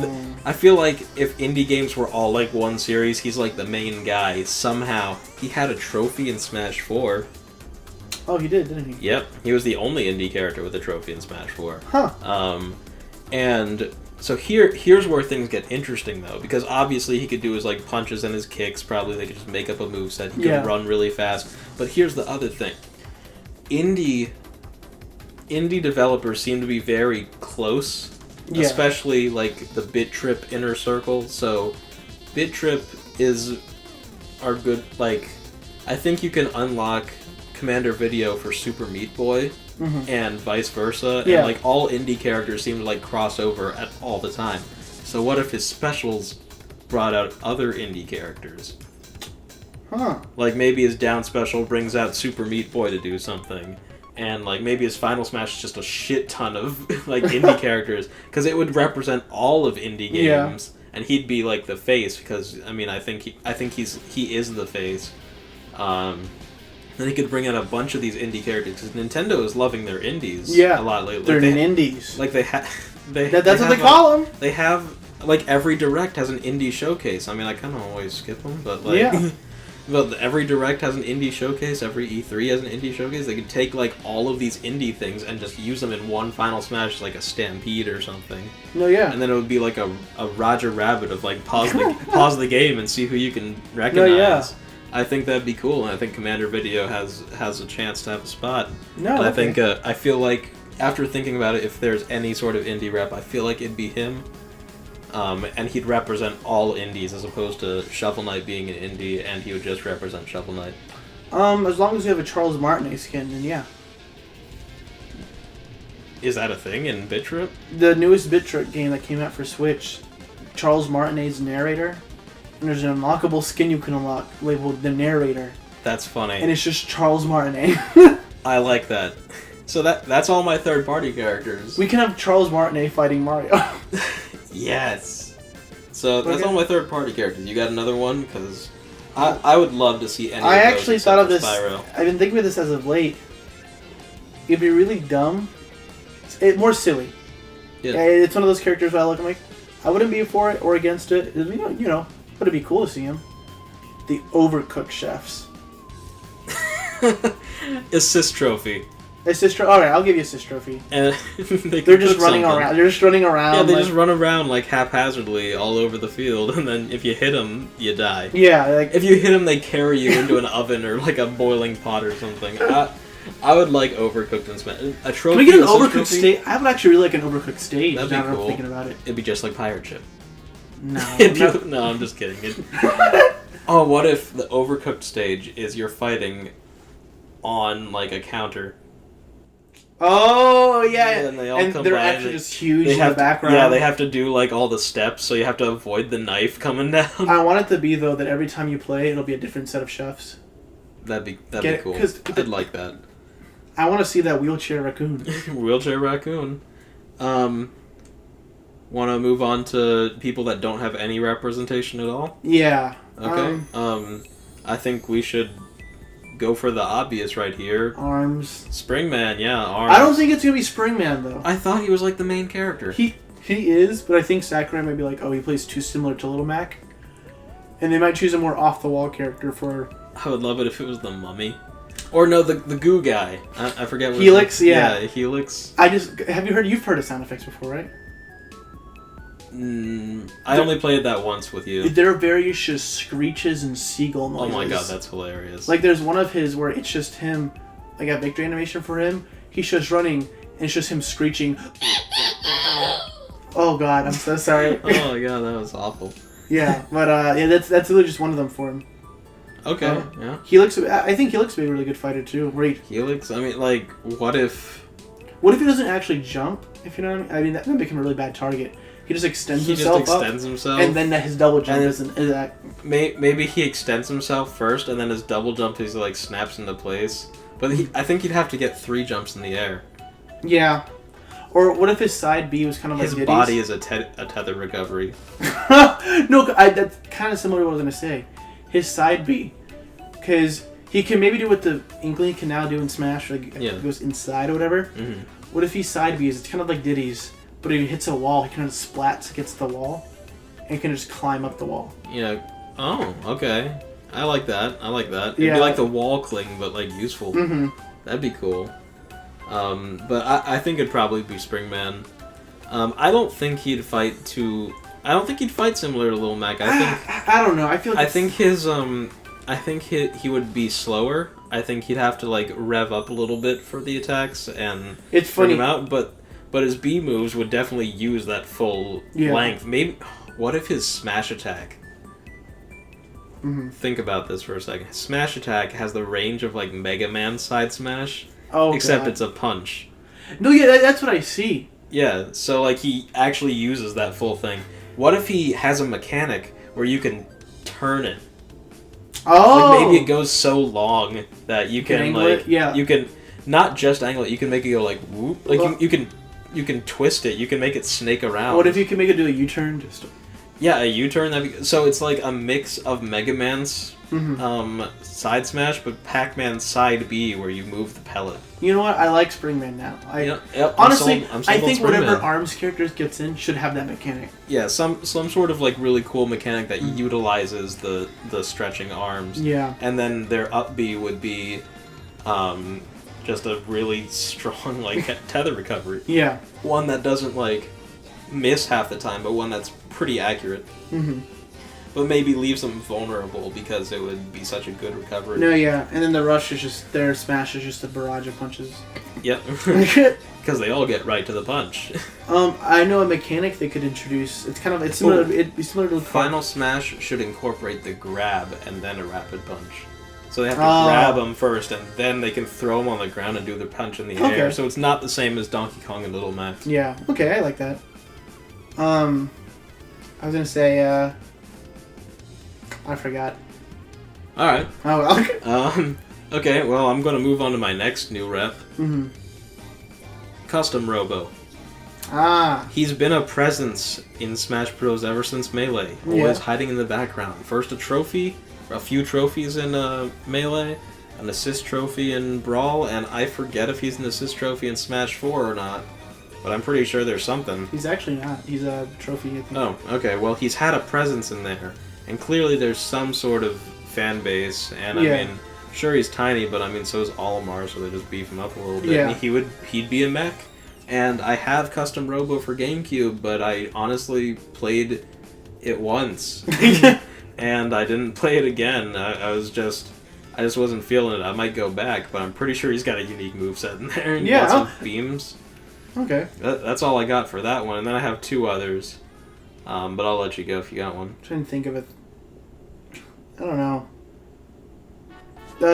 I feel like if indie games were all, like, one series, he's, like, the main guy. Somehow, he had a trophy in Smash 4. Oh, he did, didn't he? Yep. He was the only indie character with a trophy in Smash 4. Huh. And so here's where things get interesting, though, because obviously he could do his like punches and his kicks. Probably they could just make up a moveset. He could run really fast. But here's the other thing: indie developers seem to be very close, especially like the BitTrip inner circle. So BitTrip are good. Like, I think you can unlock Commander Video for Super Meat Boy. Mm-hmm. And vice versa, and like all indie characters seem to like cross over at all the time. So what if his specials brought out other indie characters? Huh. Like maybe his down special brings out Super Meat Boy to do something, and like maybe his final smash is just a shit ton of like indie characters, because it would represent all of indie games and he'd be like the face because I mean I think he is the face. Then he could bring in a bunch of these indie characters because Nintendo is loving their indies a lot lately. They're indies. Like they have. That's what they call them. They have like every direct has an indie showcase. I mean, I kind of always skip them, but like, but every direct has an indie showcase. Every E3 has an indie showcase. They could take like all of these indie things and just use them in one Final Smash, like a Stampede or something. No, yeah. And then it would be like a Roger Rabbit of like pause the game and see who you can recognize. No, yeah. I think that'd be cool, and I think Commander Video has a chance to have a spot. No, and I think I feel like after thinking about it, if there's any sort of indie rep, I feel like it'd be him, and he'd represent all indies as opposed to Shovel Knight being an indie, and he would just represent Shovel Knight. As long as you have a Charles Martinet skin, then yeah. Is that a thing in BitTrip? The newest BitTrip game that came out for Switch, Charles Martinet's narrator. And there's an unlockable skin you can unlock labeled the narrator. That's funny. And it's just Charles Martinet. I like that. So that's all my third-party characters. We can have Charles Martinet fighting Mario. Yes. So that's all my third-party characters. You got another one? Because I would love to see any. I of those actually thought of this. Spyro. I've been thinking of this as of late. It'd be really dumb. More silly. Yeah. It's one of those characters where I look and I'm like, I wouldn't be for it or against it. You know. But it'd be cool to see him. The Overcooked chefs. Assist trophy. Assist trophy. Alright, I'll give you assist trophy. And they're just running around. They're just running around. Yeah, they just run around like haphazardly all over the field, and then if you hit them, you die. Yeah, like if you hit them, they carry you into an oven or like a boiling pot or something. I would like Overcooked and Smash. A trophy. Can we get an Overcooked stage? I would actually really like an Overcooked stage. That'd be now cool. I'm thinking about it. It'd be just like Pirate Ship. No. No, I'm just kidding. Oh, what if the Overcooked stage is you're fighting on like a counter? Oh yeah, and they all and come they're by actually and just huge in the background. Yeah, they have to do like all the steps, so you have to avoid the knife coming down. I want it to be though that every time you play, it'll be a different set of chefs. That'd be cool. I'd like that. I want to see that wheelchair raccoon. Wheelchair raccoon. Want to move on to people that don't have any representation at all? Yeah. Okay. I think we should go for the obvious right here. Arms. Springman, yeah, Arms. I don't think it's gonna be Springman though. I thought he was like the main character. He is, but I think Sakurai might be like, oh, he plays too similar to Little Mac, and they might choose a more off the wall character for. I would love it if it was the Mummy. Or no, the goo guy. I forget what Helix, yeah. Yeah, Helix. You've heard of sound effects before, right? I only played that once with you. There are various just screeches and seagull noises. Oh my god, that's hilarious. Like there's one of his where it's just him, like a victory animation for him. He's just running and it's just him screeching. Oh god, I'm so sorry. Oh my god, that was awful. Yeah, but that's literally just one of them for him. Okay, yeah. I think Helix would be a really good fighter too. Helix? I mean, like, what if he doesn't actually jump? If you know what I mean. I mean, that would make him a really bad target. He just extends himself up, and then his double jump isn't that. Maybe he extends himself first, and then his double jump is like snaps into place. But I think he'd have to get 3 jumps in the air. Yeah. Or what if his side B was kind of like his Diddy's? body is a tether recovery. No, that's kind of similar to what I was gonna say. His side B, because he can maybe do what the Inkling can now do in Smash, like it goes inside or whatever. Mm-hmm. What if he side B is? It's kind of like Diddy's. But if he hits a wall, he kind of splats against the wall, and can just climb up the wall. Yeah. Oh, okay. I like that. It'd be like the wall cling, but like useful. Mm-hmm. That'd be cool. But I think it'd probably be Springman. I don't think he'd fight similar to Little Mac. I don't know. I feel like I think he would be slower. I think he'd have to like rev up a little bit for the attacks and it's funny. Bring him out, but his B moves would definitely use that full length. Maybe what if his smash attack? Mm-hmm. Think about this for a second. Smash attack has the range of like Mega Man side smash, except it's a punch. No, yeah, that's what I see. Yeah, so like he actually uses that full thing. What if he has a mechanic where you can turn it? Oh, like maybe it goes so long that you can like you can not just angle it. You can make it go like whoop. Like you can twist it. You can make it snake around. What if you can make it do a U-turn? Yeah, a U-turn. So it's like a mix of Mega Man's side smash, but Pac-Man's side B, where you move the pellet. You know what? I like Springman now. Yep, Honestly, I'm sold I on think whatever Springman. ARMS characters gets in should have that mechanic. Yeah, some sort of like really cool mechanic that utilizes the stretching arms. Yeah. And then their up B would be just a really strong like tether recovery. Yeah. One that doesn't like miss half the time, but one that's pretty accurate. Mm-hmm. But maybe leaves them vulnerable because it would be such a good recovery. No, yeah. And then the rush is just, their smash is just a barrage of punches. Yep. Because they all get right to the punch. I know a mechanic they could introduce. It's kind of, it's similar, it'd be similar to Final Smash should incorporate the grab and then a rapid punch. So they have to grab them first, and then they can throw them on the ground and do their punch in the air. So it's not the same as Donkey Kong and Little Mac. Yeah. Okay, I like that. I was gonna say, I forgot. Alright. Oh well. Okay, well, I'm going to move on to my next new rep. Mm-hmm. Custom Robo. Ah. He's been a presence in Smash Bros. Ever since Melee. Always hiding in the background. First a trophy, a few trophies in Melee, an assist trophy in Brawl, and I forget if he's an assist trophy in Smash 4 or not. But I'm pretty sure there's something. He's actually not. He's a trophy, I think. Oh, okay. Well, he's had a presence in there. And clearly there's some sort of fan base. And I mean, sure he's tiny, but I mean, so is Olimar, so they just beef him up a little bit. Yeah. And he'd be a mech. And I have Custom Robo for GameCube, but I honestly played it once. And I didn't play it again. I just wasn't feeling it. I might go back, but I'm pretty sure he's got a unique moveset in there. And lots of beams. Okay. That's all I got for that one, and then I have two others. But I'll let you go if you got one. I'm trying to think of it. I don't know.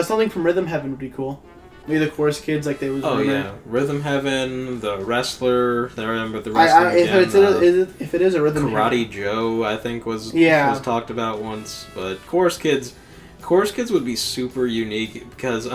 Something from Rhythm Heaven would be cool. Maybe the Chorus Kids, like they was. Oh yeah, Rhythm Heaven, the Wrestler. I remember the Wrestler if it is a Rhythm Karate Heaven. Joe, I think was talked about once. But Chorus Kids would be super unique because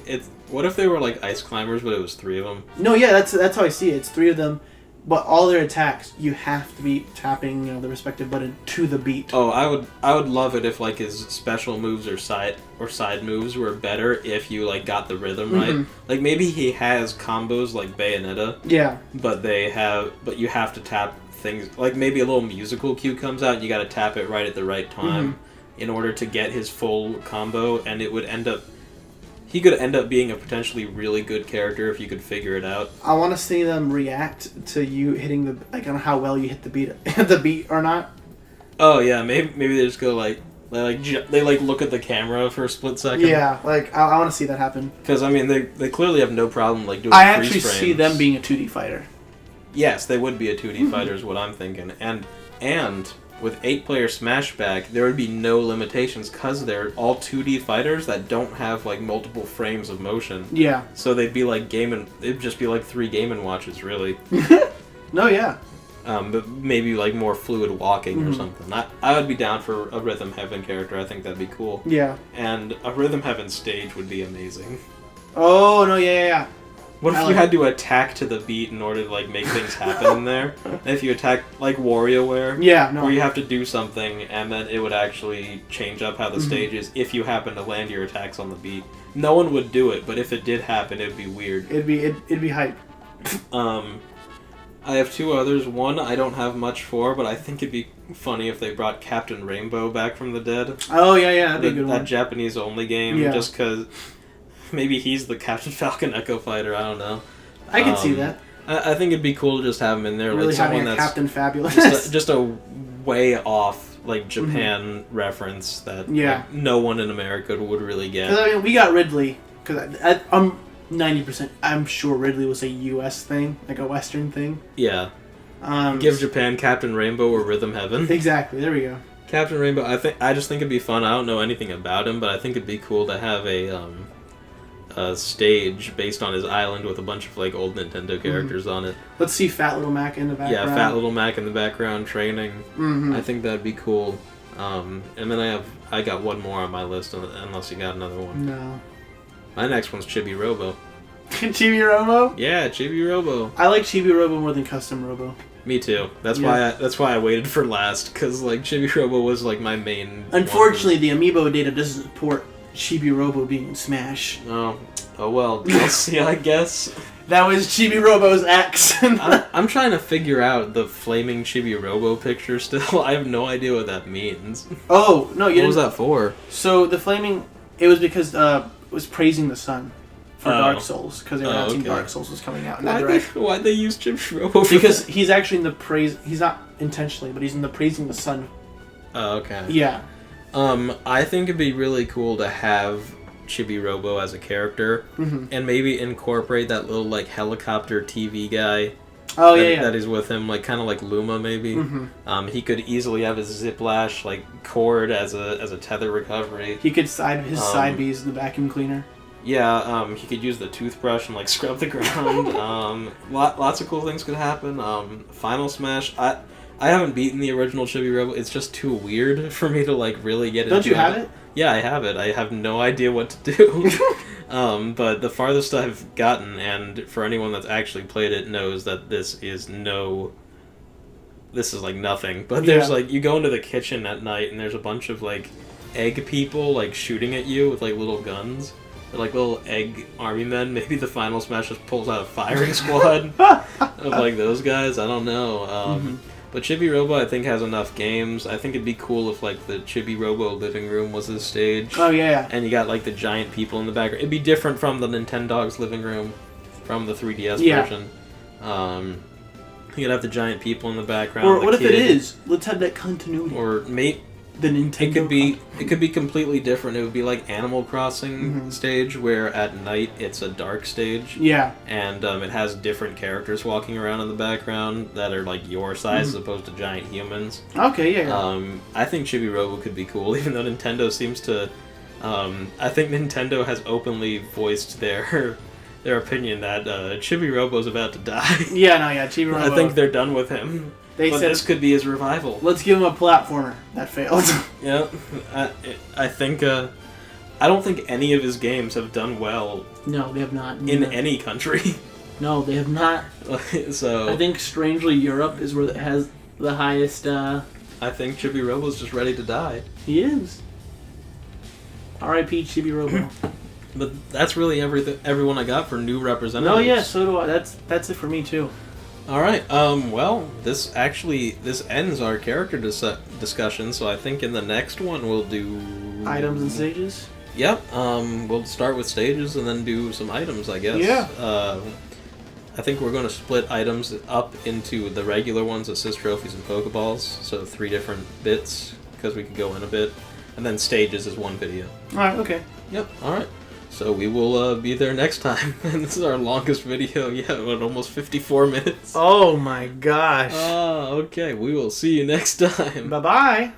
it's. What if they were like ice climbers, but it was three of them? No, yeah, that's how I see it. It's three of them, but all their attacks you have to be tapping the respective button to the beat. Oh, I would love it if like his special moves or side moves were better if you like got the rhythm right. Like maybe he has combos like Bayonetta. Yeah. But you have to tap things like maybe a little musical cue comes out and you got to tap it right at the right time in order to get his full combo, and it would end up. He could end up being a potentially really good character if you could figure it out. I want to see them react to you hitting on how well you hit the beat or not. Oh yeah, maybe they just go like they look at the camera for a split second. Yeah, like I want to see that happen. Because I mean they clearly have no problem like doing. I freeze actually frames. see them being a 2D fighter. Yes, they would be a 2D fighter is what I'm thinking, and with 8-player Smashback, there would be no limitations because they're all 2D fighters that don't have like multiple frames of motion. Yeah. So they'd be like it'd just be like 3 Game & Watches really. No, yeah. But maybe like more fluid walking or something. I would be down for a Rhythm Heaven character. I think that'd be cool. Yeah. And a Rhythm Heaven stage would be amazing. Oh no, yeah. What if you had to attack to the beat in order to like make things happen in there? And if you attack like WarioWare, where you have to do something and then it would actually change up how the stage is if you happen to land your attacks on the beat. No one would do it, but if it did happen, it'd be weird. It'd be hype. I have two others. One I don't have much for, but I think it'd be funny if they brought Captain Rainbow back from the dead. Oh yeah, that'd be a good one. That Japanese only game, just because. Maybe he's the Captain Falcon Echo Fighter. I don't know. I can see that. I think it'd be cool to just have him in there, really like someone having a that's Captain Fabulous. just a way off like Japan reference that like, no one in America would really get. I mean, we got Ridley because I'm 90%. I'm sure Ridley was a U.S. thing, like a Western thing. Yeah. Give Japan Captain Rainbow or Rhythm Heaven. Exactly. There we go. Captain Rainbow. I just think it'd be fun. I don't know anything about him, but I think it'd be cool to have a stage based on his island with a bunch of like old Nintendo characters on it. Let's see Fat Little Mac in the background. Yeah, Fat Little Mac in the background training. I think that'd be cool. And then I got one more on my list unless you got another one. No. My next one's Chibi Robo. Chibi Robo? Yeah, Chibi Robo. I like Chibi Robo more than Custom Robo. Me too. That's Yeah. why I waited for last, because like Chibi Robo was like my main. Unfortunately, the Amiibo data doesn't support Chibi Robo being in Smash. Oh well. We'll see. I guess. That was Chibi Robo's X. I'm trying to figure out the flaming Chibi Robo picture still. I have no idea what that means. Oh no! You What was that for? So the flaming, it was because it was praising the sun for Oh. Dark Souls because they were announcing okay. Dark Souls was coming out in that direction. Why'd they use Chibi Robo? For Because that? he's actually in the praise. He's not intentionally, but he's in the praising the sun. Oh, okay. Yeah. I think it'd be really cool to have Chibi Robo as a character, and maybe incorporate that little like helicopter TV guy. Oh yeah. That is with him, like kind of like Luma maybe. He could easily have his Ziplash like cord as a tether recovery. He could side B's the vacuum cleaner. Yeah, he could use the toothbrush and like scrub the ground. Lots of cool things could happen. Final Smash. I haven't beaten the original Chibi Robo. It's just too weird for me to like really get into. Don't you have it? Yeah, I have it. I have no idea what to do. But the farthest I've gotten, and for anyone that's actually played it knows that this is like nothing. But there's like, you go into the kitchen at night and there's a bunch of like egg people like shooting at you with like little guns. They're like little egg army men. Maybe the Final Smash just pulls out a firing squad of like those guys. I don't know. But Chibi Robo, I think, has enough games. I think it'd be cool if, like, the Chibi Robo living room was the stage. Oh, yeah. And you got, like, the giant people in the background. It'd be different from the Nintendog's living room from the 3DS version. You could have the giant people in the background. Or what if it is? Let's have that continuity. Or the Nintendo. It could be completely different. It would be like Animal Crossing stage, where at night it's a dark stage. Yeah. And it has different characters walking around in the background that are like your size as opposed to giant humans. Okay, yeah. I think Chibi Robo could be cool, even though Nintendo seems to. I think Nintendo has openly voiced their opinion that Chibi Robo's about to die. Yeah, Chibi Robo. I think they're done with him. But this could be his revival. Let's give him a platformer. That failed. Yeah, I think. I don't think any of his games have done well. No, they have not. In any country. No, they have not. So I think strangely Europe is where it has the highest. I think Chibi Robo's just ready to die. He is. R.I.P. Chibi Robo. But that's really everyone I got for new representatives. No, yeah, so do I. That's it for me too. All right. Well, this ends our character discussion. So I think in the next one we'll do items and stages. Yep. We'll start with stages and then do some items, I guess. Yeah. I think we're going to split items up into the regular ones, assist trophies and Pokeballs. So 3 different bits because we can go in a bit, and then stages is one video. All right. Okay. Yep. All right. So we will be there next time. And this is our longest video yet, almost 54 minutes. Oh my gosh. Okay. We will see you next time. Bye-bye.